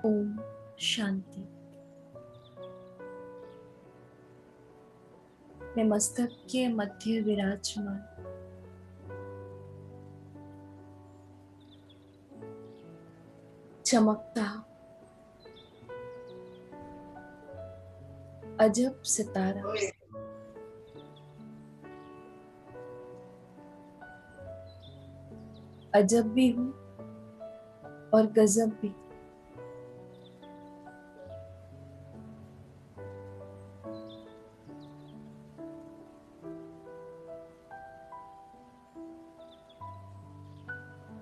ओम शांति। मैं मस्तक के मध्य विराजमान चमकता अजब सितारा अजब भी हूँ और गजब भी।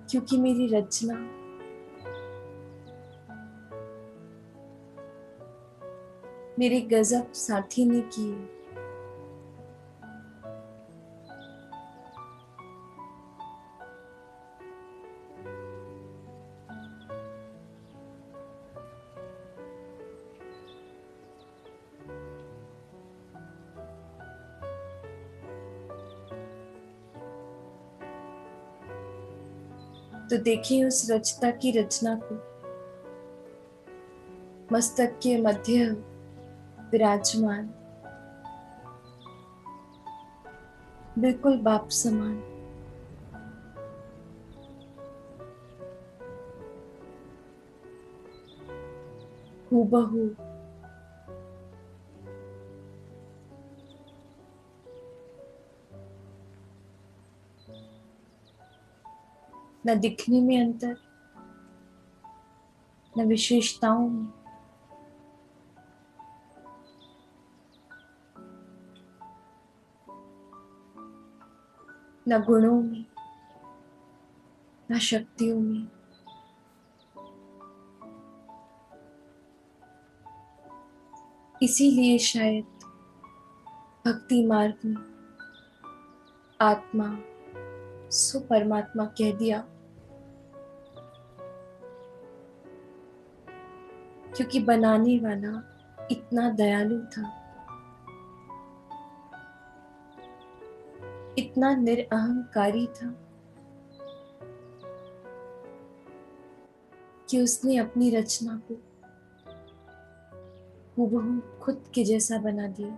क्योंकि मेरी रचना मेरे गजब साथी ने की है। तो देखिए उस रचता की रचना को, मस्तक के मध्य विराजमान, बिल्कुल बाप समान। हूबहू न दिखने में अंतर, न विशेषताओं में, न गुणों में, न शक्तियों में। इसीलिए शायद भक्ति मार्ग में आत्मा सो परमात्मा कह दिया, क्योंकि बनाने वाला इतना दयालु था, इतना निरअहंकारी था कि उसने अपनी रचना को हूबहू खुद के जैसा बना दिया।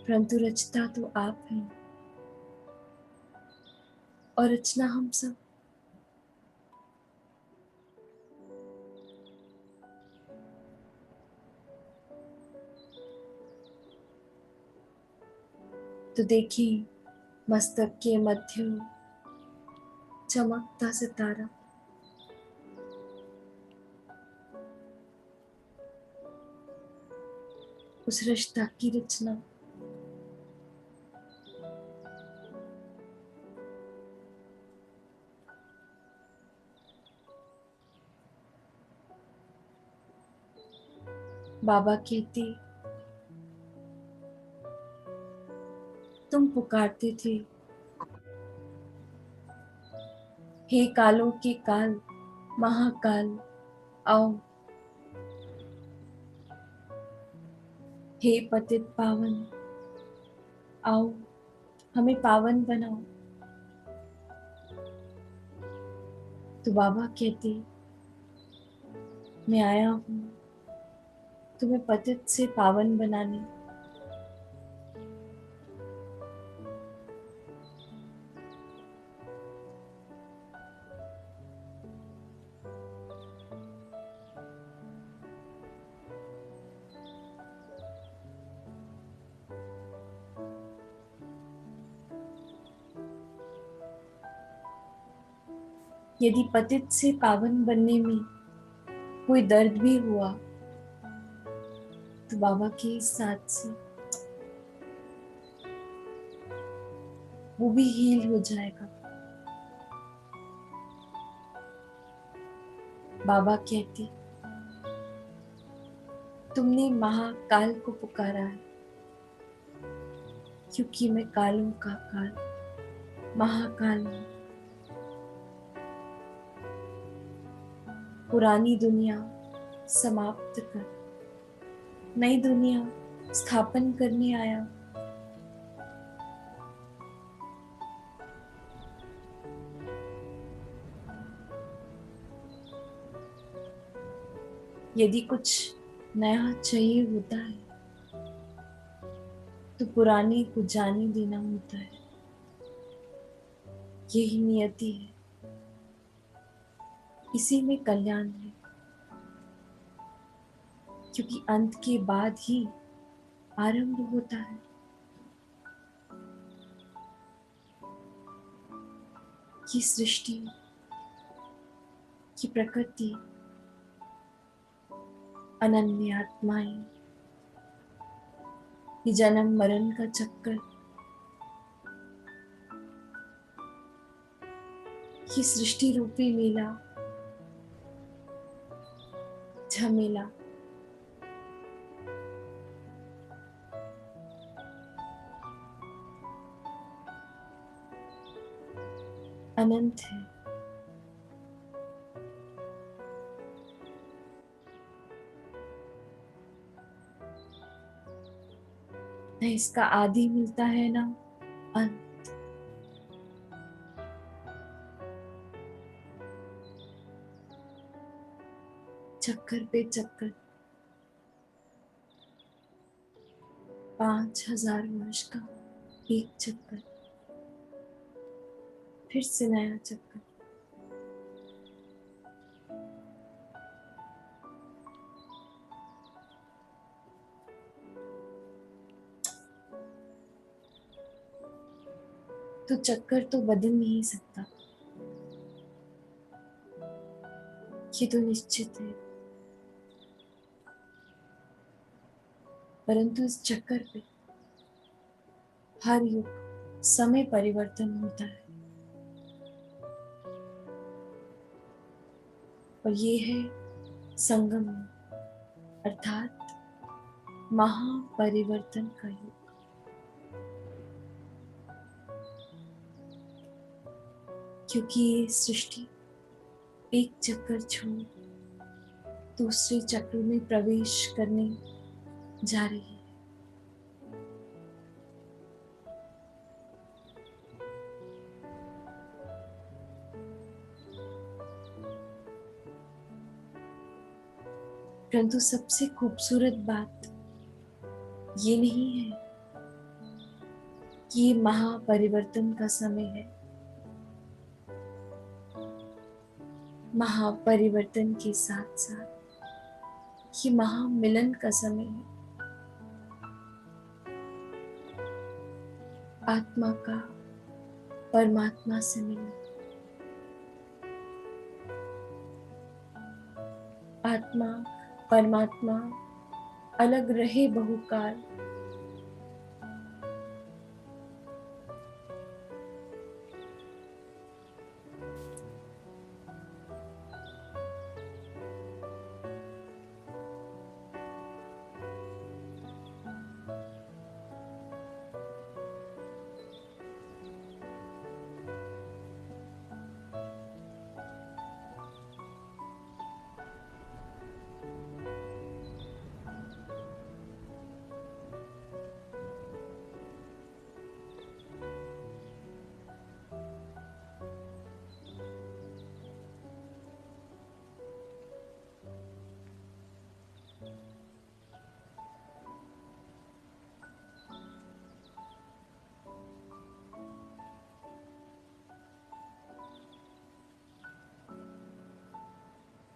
परंतु रचता तो आप हैं और रचना हम सब। तो देखिए मस्तक के मध्य चमकता सितारा, उस रचता की रचना। बाबा कहते, तुम पुकारते थे, हे कालों के काल महाकाल आओ, हे पतित पावन आओ, हमें पावन बनाओ। तो बाबा कहते, मैं आया हूँ तुम्हें पतित से पावन बनाने। यदि पतित से पावन बनने में कोई दर्द भी हुआ तो बाबा के साथ से वो भी हील हो जाएगा। बाबा कहते, तुमने महाकाल को पुकारा है, क्योंकि मैं कालों का काल महाकाल हूं। पुरानी दुनिया समाप्त कर नई दुनिया स्थापन करने आया। यदि कुछ नया चाहिए होता है तो पुराने को जाने देना होता है। यही नियति है, इसी में कल्याण है, क्योंकि अंत के बाद ही आरंभ होता है। ये सृष्टि की प्रकृति, अनन्य आत्माएं, ये जन्म मरण का चक्कर, ये सृष्टि रूपी मेला, झमेला, अनंत है। न इसका आदि मिलता है ना अंत। चक्कर पे चक्कर, 5000 वर्ष का एक चक्कर, फिर से नया चक्कर। तो चक्कर तो बदल नहीं सकता, ये तो निश्चित है। परंतु इस चक्कर पे हर युग समय परिवर्तन होता है, और ये है संगम, अर्थात महापरिवर्तन का युग। क्योंकि ये सृष्टि एक चक्कर छोड़ दूसरे चक्र में प्रवेश करने जा रही है। परंतु सबसे खूबसूरत बात ये नहीं है कि ये महापरिवर्तन का समय है। महापरिवर्तन के साथ साथ ये महामिलन का समय है। आत्मा का परमात्मा से मिलन, आत्मा परमात्मा अलग रहे बहुकाल,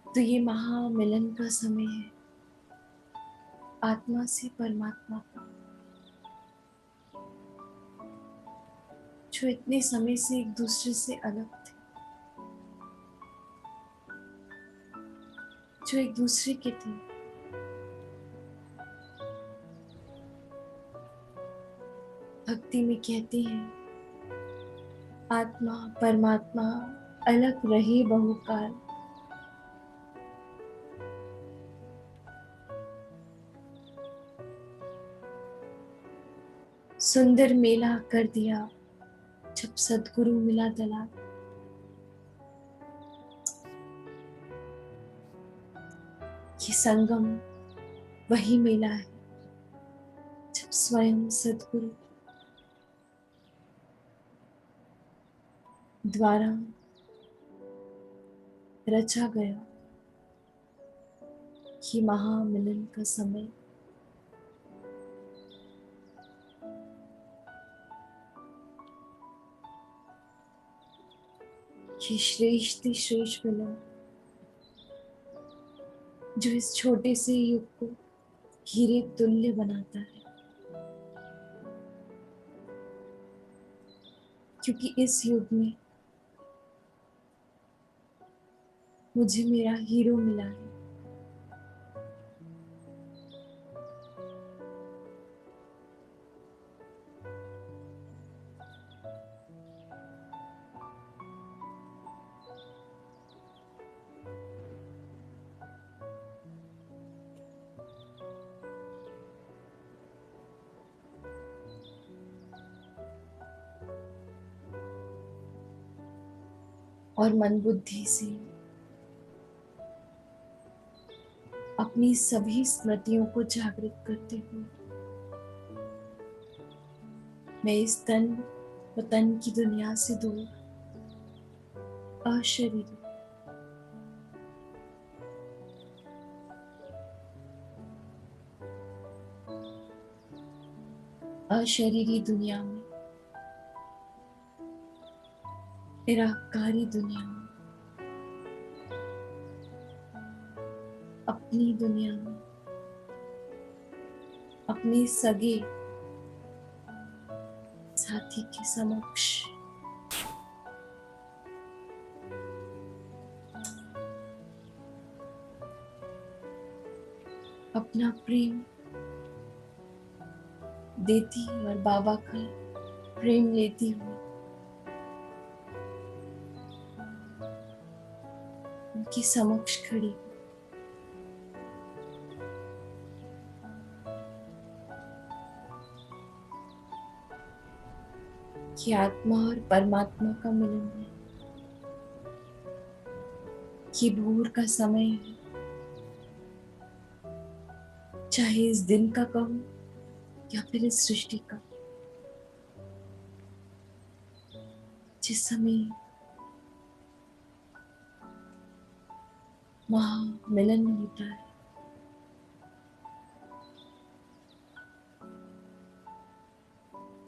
तो ये महामिलन का समय है आत्मा से परमात्मा का, जो इतने समय से एक दूसरे से अलग थे, जो एक दूसरे के थे। भक्ति में कहते हैं आत्मा परमात्मा अलग रहे बहुकाल, सुंदर मेला कर दिया जब सदगुरु मिला दलाल। ये संगम वही मेला है जब स्वयं सदगुरु द्वारा रचा गया ये महामिलन का समय, ये श्रेष्ठ श्रेष्ठ मिलन जो इस छोटे से युग को हीरे तुल्य बनाता है, क्योंकि इस युग में मुझे मेरा हीरो मिला है। और मन बुद्धि से अपनी सभी स्मृतियों को जागृत करते हुए मैं इस तन व तन की दुनिया से दूर अशरीरी अशरीरी दुनिया में, निराकारी दुनिया में, अपनी दुनिया में, अपने सगे साथी के समक्ष अपना प्रेम देती और बाबा का प्रेम लेती हुई उनके समक्ष खड़ी कि आत्मा और परमात्मा का मिलन है, ये भोर का समय है, चाहे इस दिन का कहूं या फिर इस सृष्टि का, जिस समय महामिलन होता है।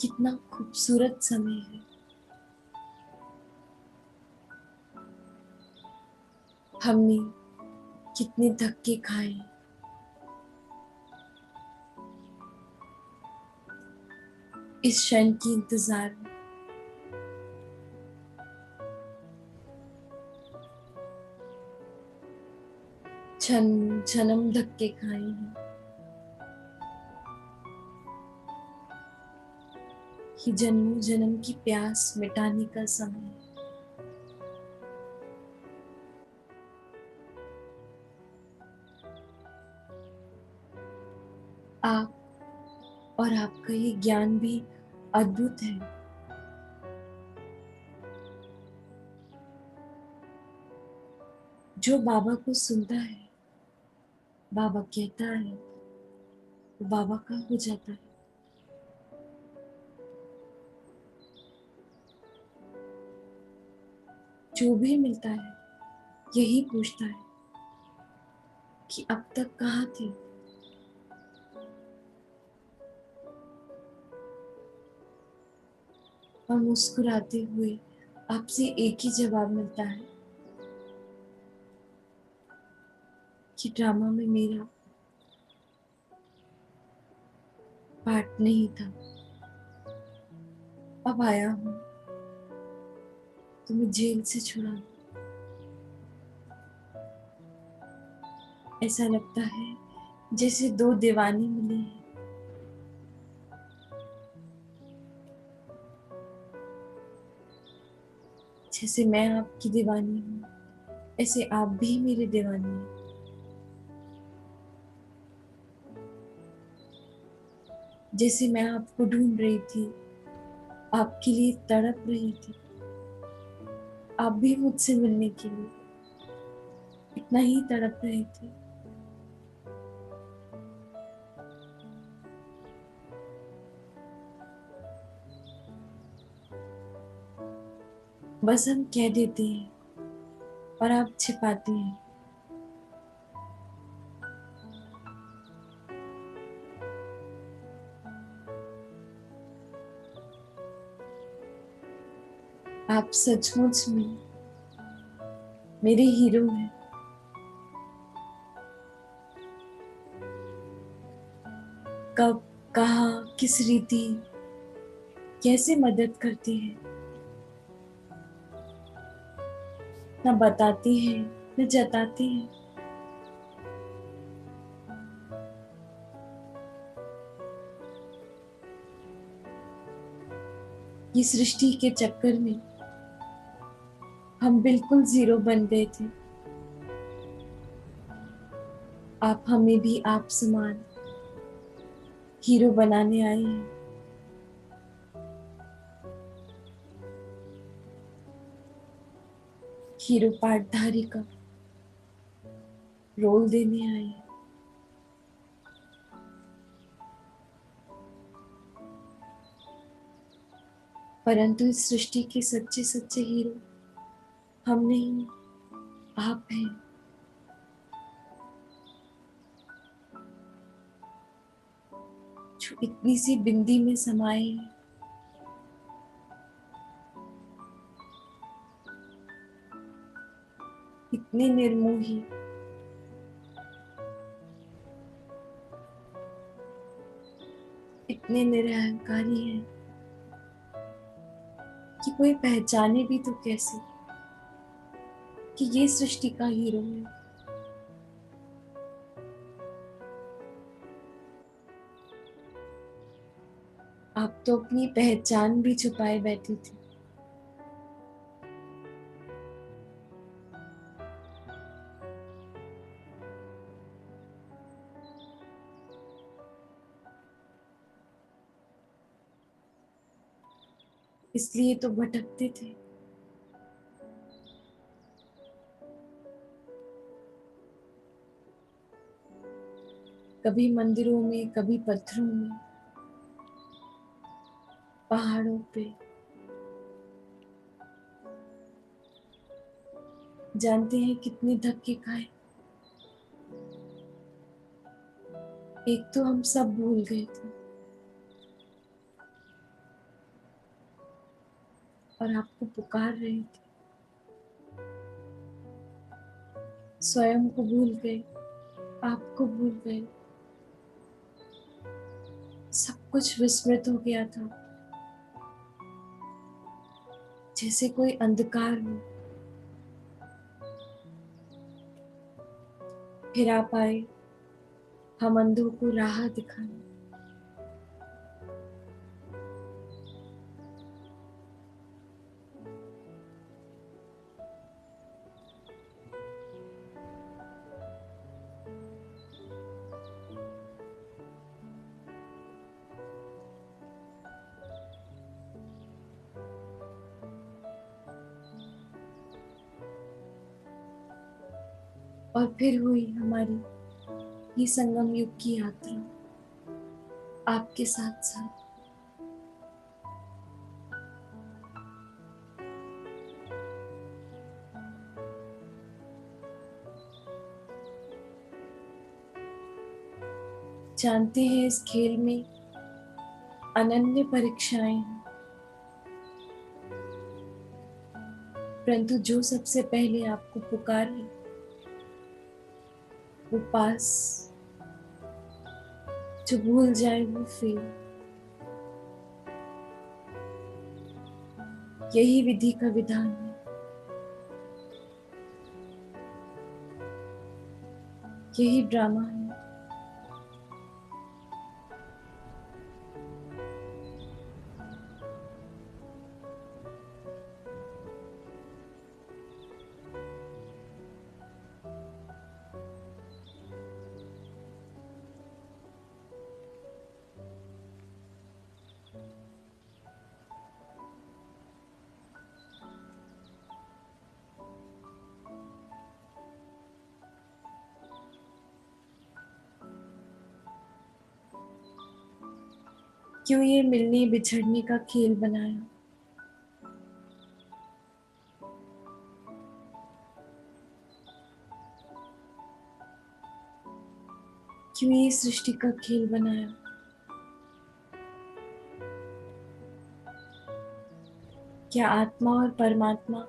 कितना खूबसूरत समय है। हमने कितने धक्के खाए, इस क्षण की इंतजार में। जन्म धक्के खाए हैं। ये जन्मों जन्म की प्यास मिटाने का समय है। आप और आपका ये ज्ञान भी अद्भुत है। जो बाबा को सुनता है, बाबा कहता है, वो बाबा का हो जाता है। जो भी मिलता है यही पूछता है कि अब तक कहाँ थे। और मुस्कुराते हुए आपसे एक ही जवाब मिलता है कि ड्रामा में मेरा पार्ट नहीं था, अब आया हूं, तुम्हें जेल से छुड़ा दो। ऐसा लगता है जैसे दो दीवाने मिले हैं। जैसे मैं आपकी दीवानी हूँ, ऐसे आप भी मेरे दीवाने हैं। जैसे मैं आपको ढूंढ रही थी, आपके लिए तड़प रही थी, आप भी मुझसे मिलने के लिए इतना ही तड़प रहे थे। बस हम कह देते हैं और आप छिपाते हैं। आप सचमुच में मेरे हीरो हैं। कब, कहाँ, किस रीति, कैसे मदद करते हैं, न बताते हैं न जताते हैं। ये सृष्टि के चक्कर में हम बिल्कुल जीरो बन गए थे। आप हमें भी आप समान हीरो बनाने आए हैं। हीरो पाठधारी का रोल देने आए हैं। परंतु इस सृष्टि के सच्चे सच्चे हीरो हम नहीं, आप हैं। जो इतनी सी बिंदी में समाये हैं। इतने निर्मोही, इतने निरहंकारी हैं कि कोई पहचाने भी तो कैसे कि ये सृष्टि का हीरो है। आप तो अपनी पहचान भी छुपाए बैठी थी। इसलिए तो भटकते थे। कभी मंदिरों में, कभी पत्थरों में, पहाड़ों पे। जानते हैं कितने धक्के खाए। एक तो हम सब भूल गए थे और आपको पुकार रहे थे। स्वयं को भूल गए, आपको भूल गए। सब कुछ विस्मृत हो गया था, जैसे कोई अंधकार हो। फिर आप आए, हम अंधों को राह दिखाने। और फिर हुई हमारी ये संगम युग की यात्रा आपके साथ साथ। जानते हैं इस खेल में अनन्य परीक्षाएं हैं, परंतु जो सबसे पहले आपको पुकारे वो पास, जो भूल जाए वो फेल। यही विधि का विधान है। यही ड्रामा है। क्यों ये मिलने बिछड़ने का खेल बनाया? क्यों ये सृष्टि का खेल बनाया? क्या आत्मा और परमात्मा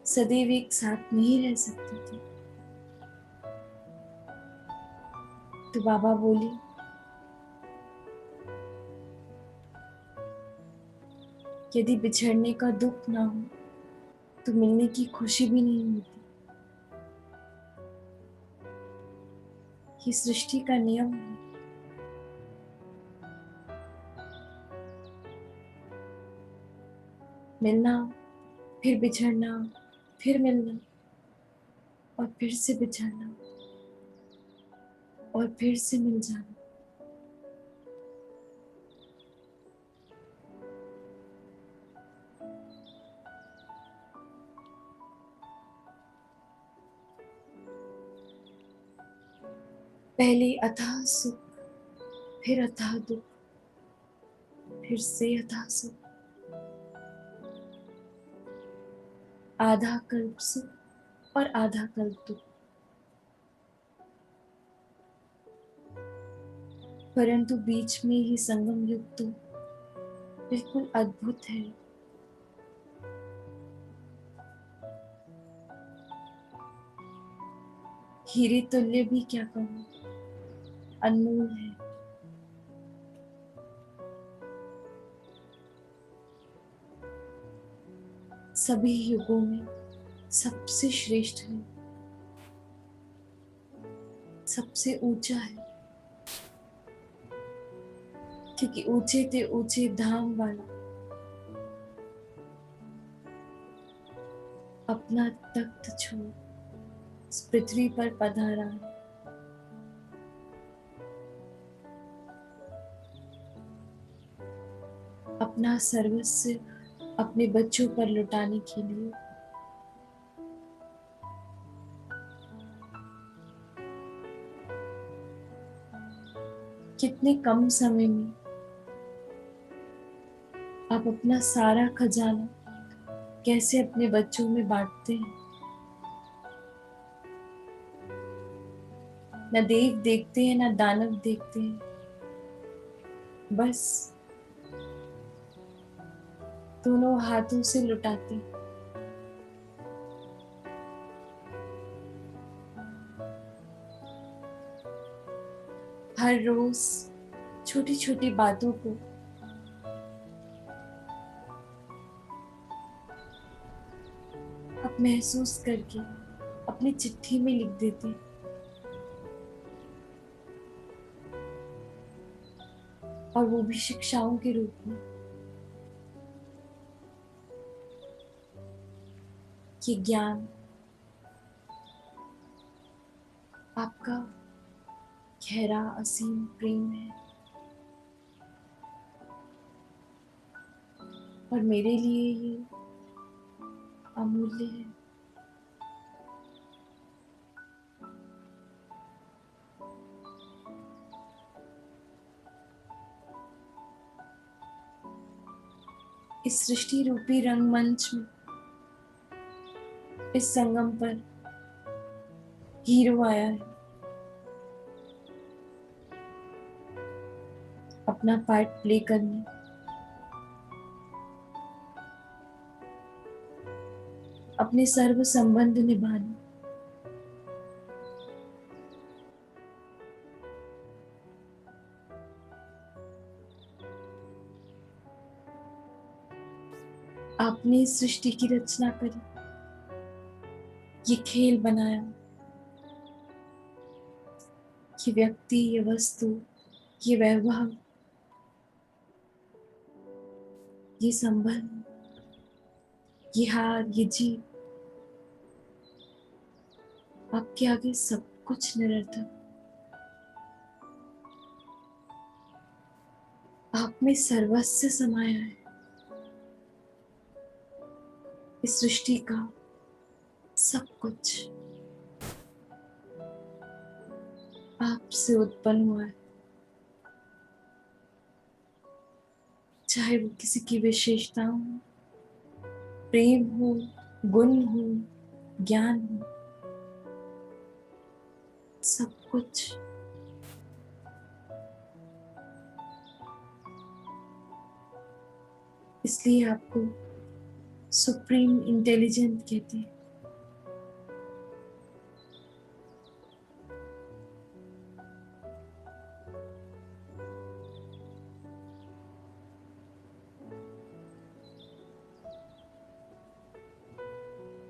सदैव एक साथ नहीं रह सकते थे? तो बाबा बोले, यदि बिछड़ने का दुख ना हो तो मिलने की खुशी भी नहीं होती। ये सृष्टि का नियम है। मिलना, फिर बिछड़ना, फिर मिलना, और फिर से बिछड़ना, और फिर से मिल जाना। पहले अथाह सुख, फिर अथाह दुख, फिर से अथाह सुख, आधा कल्प सुख और आधा कल्प दुख। परंतु बीच में ही संगम युग तो बिल्कुल अद्भुत है। हीरे तुल्य भी क्या कहूं, अनमोल है। सभी युगों में सबसे श्रेष्ठ है, सबसे ऊंचा है, क्योंकि ऊंचे ते ऊंचे धाम वाला अपना तख्त छोड़ इस पृथ्वी पर पधारा है। अपना सर्वस्व अपने बच्चों पर लुटाने के लिए। कितने कम समय में आप अपना सारा खजाना कैसे अपने बच्चों में बांटते हैं। न देव देखते हैं, न दानव देखते हैं, बस दोनों हाथों से लुटाते हैं। हर रोज छोटी छोटी बातों को आप महसूस करके अपनी चिट्ठी में लिख देते हैं, और वो भी शिक्षाओं के रूप में। ये ज्ञान आपका गहरा असीम प्रेम है, और मेरे लिए ये अमूल्य है। इस सृष्टि रूपी रंगमंच में, इस संगम पर हीरो आया है अपना पार्ट प्ले करने। अपने सर्व संबंध निभाने। आपने इस सृष्टि की रचना करी, ये खेल बनाया, ये व्यक्ति, ये वस्तु, ये वैभव, ये संबंध, ये हार, ये जीत, आपके आगे सब कुछ निरर्थक। आप में सर्वस्व समाया है, इस सृष्टि का सब कुछ आपसे उत्पन्न हुआ है। चाहे वो किसी की विशेषता हो, प्रेम हो, गुण हो, ज्ञान हो, सब कुछ इसलिए आपको सुप्रीम इंटेलिजेंट कहते हैं।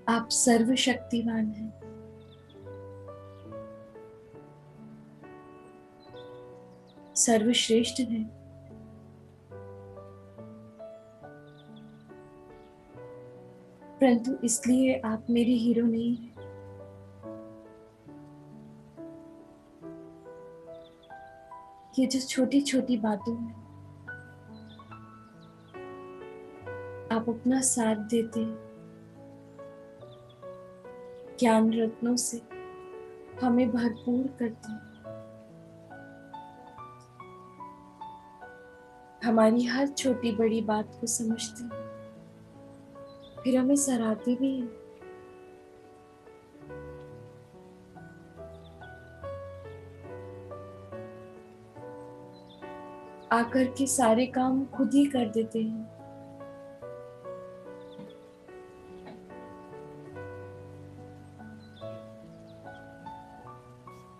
आप सर्वशक्तिवान हैं, सर्वश्रेष्ठ हैं। परंतु इसलिए आप मेरे हीरो नहीं हैं। ये जो छोटी छोटी बातों में आप अपना साथ देते हैं, ज्ञान रत्नों से हमें भरपूर करते हैं, हमारी हर छोटी बड़ी बात को समझते हैं, फिर हमें सराहते भी हैं। आकर के सारे काम खुद ही कर देते हैं।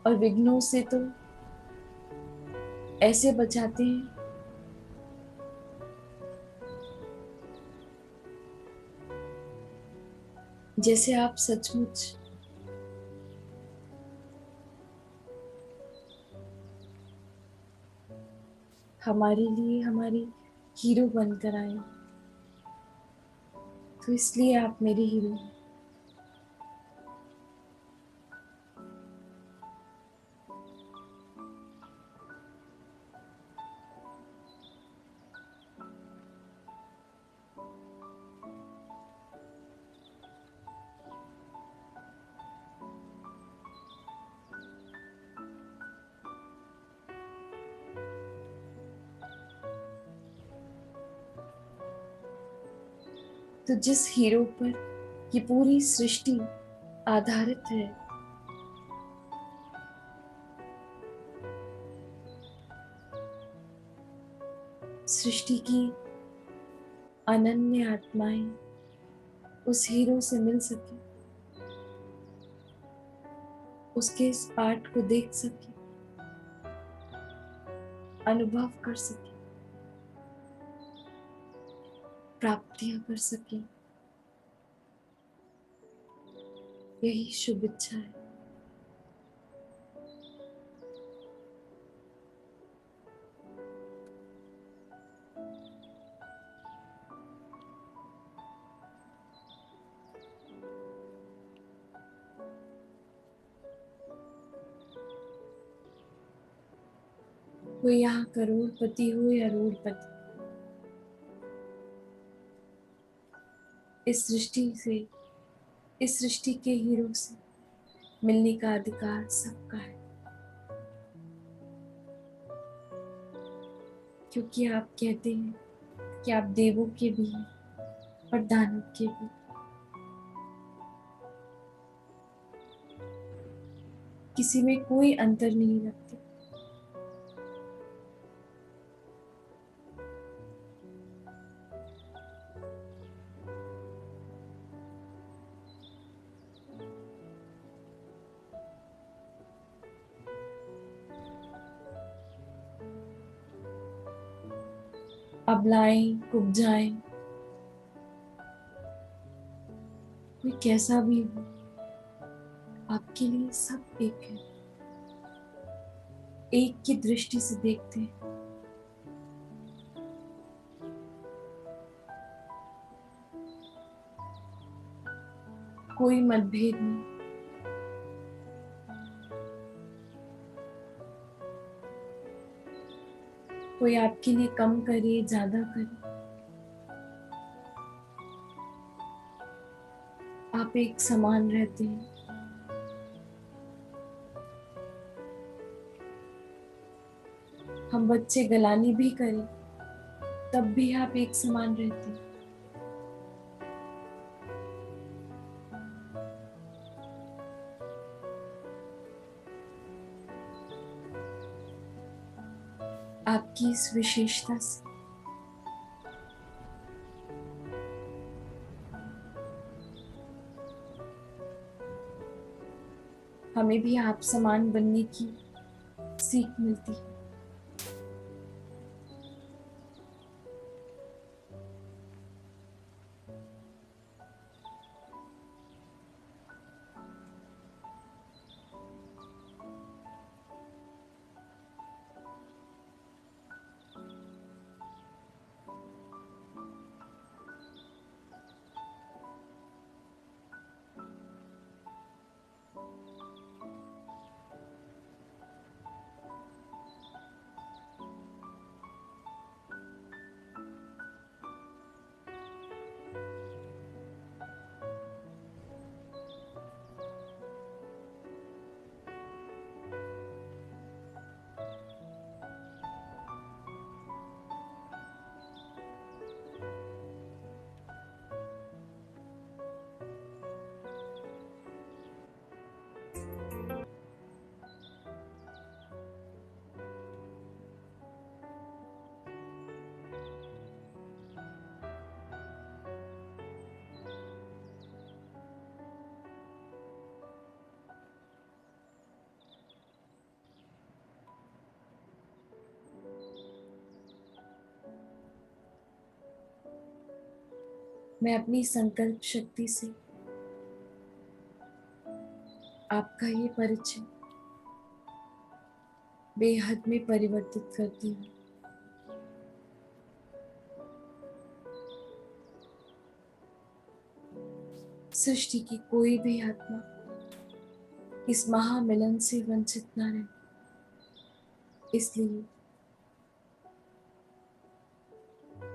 और विघ्नों से तो ऐसे बचाते हैं जैसे आप सचमुच हमारे लिए हमारी हीरो बनकर आए। तो इसलिए आप मेरे हीरो हैं। तो जिस हीरो पर ये पूरी सृष्टि आधारित है, सृष्टि की अनन्य आत्माएं उस हीरो से मिल सके, उसके इस पाठ को देख सके, अनुभव कर सके, प्राप्तियां कर सके, यही शुभ इच्छा है। वो यहाँ करोड़पति हो या रोड़पति, इस सृष्टि से, इस सृष्टि के हीरो से मिलने का अधिकार सबका है। क्योंकि आप कहते हैं कि आप देवों के भी हैं और दानव के भी। किसी में कोई अंतर नहीं रखते। अबलाएं, कुब्जाएं, कोई कैसा भी हो, आपके लिए सब एक है। एक की दृष्टि से देखते हैं। कोई मतभेद नहीं। कोई आपके लिए कम करे, ज्यादा करे, आप एक समान रहते हैं। हम बच्चे गलानी भी करें, तब भी आप एक समान रहते हैं। आपकी इस विशेषता से हमें भी आप समान बनने की सीख मिलती है। मैं अपनी संकल्प शक्ति से आपका ये परिचय बेहद में परिवर्तित करती हूँ। सृष्टि की कोई भी आत्मा इस महामिलन से वंचित न रहे, इसलिए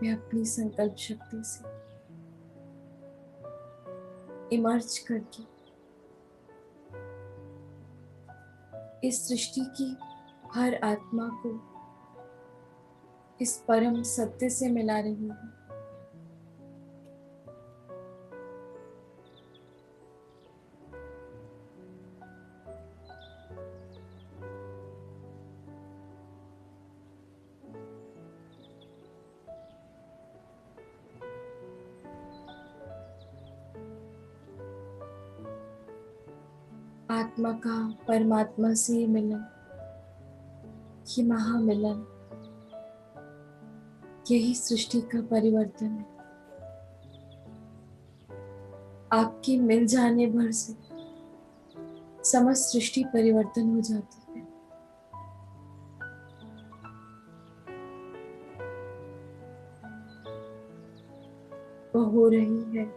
मैं अपनी संकल्प शक्ति से इमर्ज करके इस सृष्टि की हर आत्मा को इस परम सत्य से मिला रही हूँ। आत्मा का परमात्मा से मिलन, ये महामिलन, यही सृष्टि का परिवर्तन है। आपके मिल जाने भर से समस्त सृष्टि परिवर्तन हो जाती है। वो हो रही है।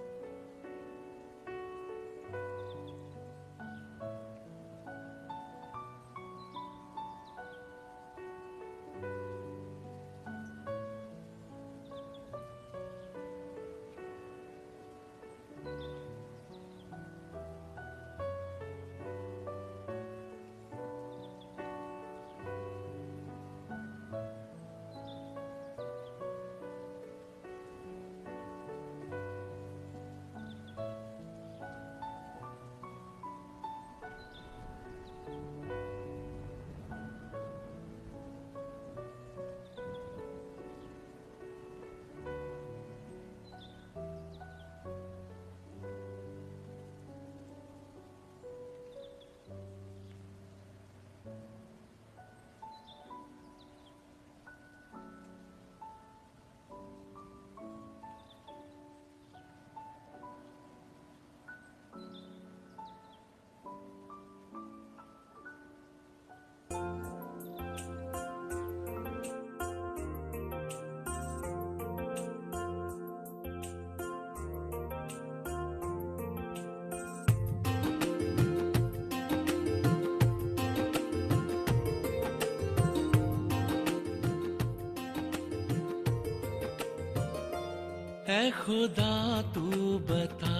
ऐ खुदा तू बता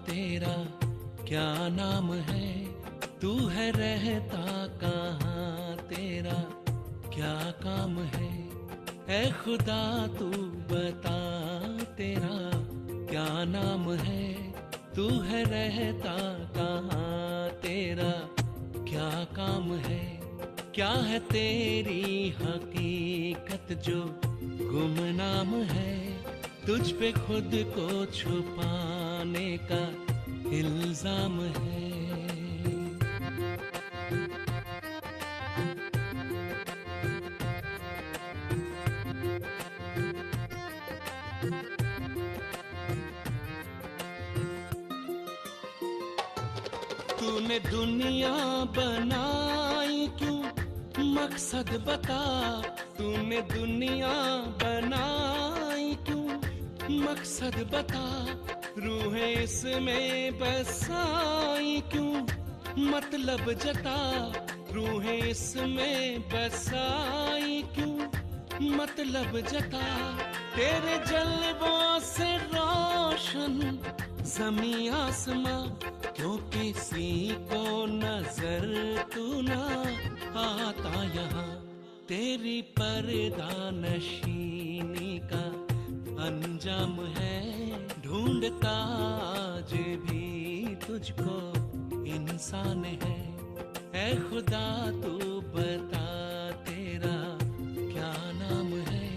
तेरा क्या नाम है, तू है रहता कहाँ, तेरा क्या काम है। ऐ खुदा तू बता तेरा क्या नाम है, तू है रहता कहाँ, तेरा क्या काम है। क्या है तेरी हकीकत जो गुमनाम है, तुझ पे खुद को छुपाने का इल्जाम है। तूने दुनिया बनाई क्यों, मकसद बता। तूने दुनिया बनाई क्यों, मकसद बता। रूहें इसमें बसाई क्यों, मतलब जता। रूहें इसमें बसाई क्यों, मतलब जता। तेरे जलवों से रोशन ज़मीं आसमां, क्यों किसी को नजर तू ना आता यहाँ। तेरी पर्दा नशीनी का अंजाम है, ढूंढता आज भी तुझको इंसान है। ऐ खुदा तू बता तेरा क्या नाम है,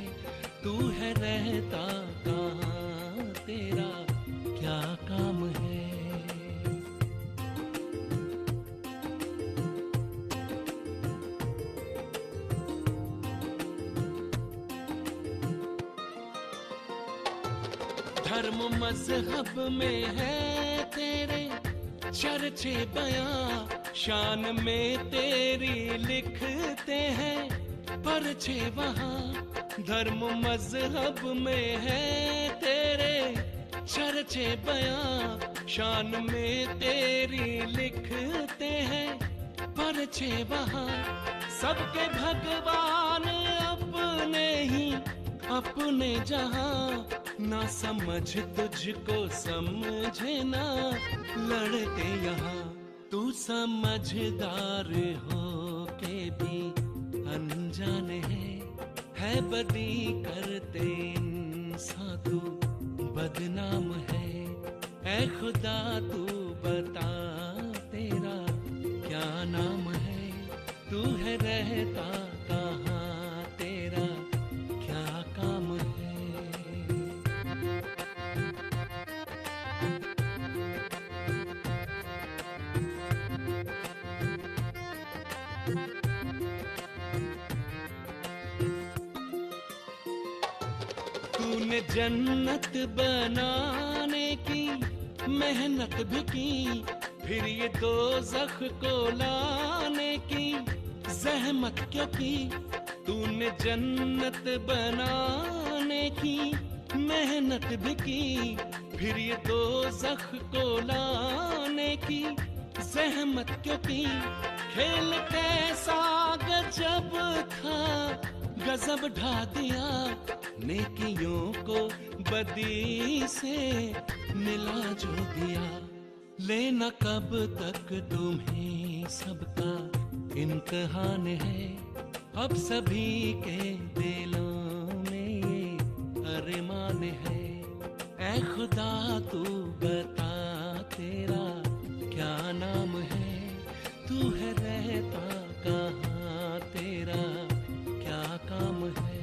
तू है रहता कहाँ, तेरा क्या काम है। धर्म मजहब में है तेरे चर्चे बयां, शान में तेरी लिखते हैं परचे वहाँ। धर्म मजहब में है तेरे चर्चे बयां, शान में तेरी लिखते हैं परचे वहाँ। सबके भगवान अपने ही अपने जहां, ना समझ तुझको समझे ना लड़ते यहाँ। तू समझदार हो के भी अनजान है बदी करते इंसान तू बदनाम है। ऐ खुदा तू बता तेरा क्या नाम है, तू है रहता कहाँ, तेरा क्या काम है। तूने जन्नत बनाने की मेहनत भी की, फिर ये दोज़ख को लाने की ज़हमत क्यों की। तूने जन्नत बनाने की मेहनत भी की, फिर ये दोज़ख को लाने की ज़हमत क्यों की। खेल कैसा गजब था, गजब ढा दिया, नेकियों को बदी से मिला जो दिया। लेना कब तक तुम्हें सबका इम्तिहान है, अब सभी के दिलों में ये अरमान है। ऐ खुदा तू बता तेरा क्या नाम है, तू है रहता कहाँ, तेरा क्या काम है।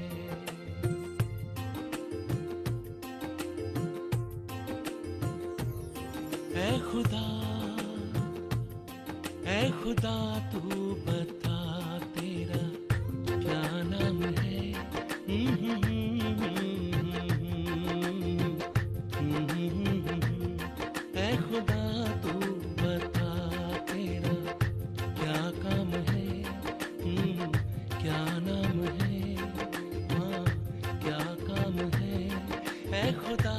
ऐ खुदा तू बता तेरा क्या नाम है। ऐ खुदा तू बता तेरा क्या काम है, क्या नाम है, हाँ क्या काम है। ऐ खुदा